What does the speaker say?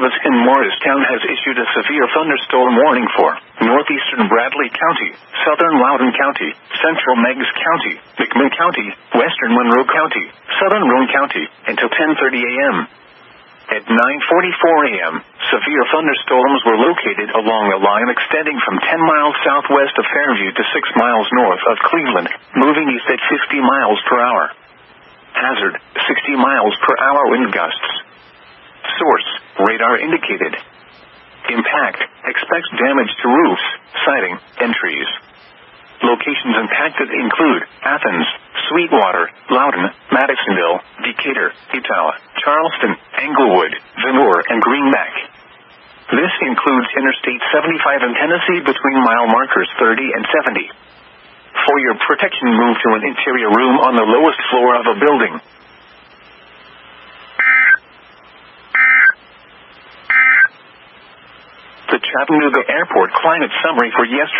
Service in Morristown has issued a severe thunderstorm warning for northeastern Bradley County, southern Loudoun County, central Meigs County, McMinn County, western Monroe County, southern Roane County, until 10:30 a.m. At 9:44 a.m., severe thunderstorms were located along a line extending from 10 miles southwest of Fairview to 6 miles north of Cleveland, moving east at 50 miles per hour. Hazard, 60 miles per hour wind gusts. Source, radar indicated. Impact, expects damage to roofs, siding, and trees. Locations impacted include Athens, Sweetwater, Loudoun, Madisonville, Decatur, Etowah, Charleston, Englewood, Vanur, and Greenback. This includes Interstate 75 in Tennessee between mile markers 30 and 70. For your protection, move to an interior room on the lowest floor of a building. The Chattanooga Airport climate summary for yesterday.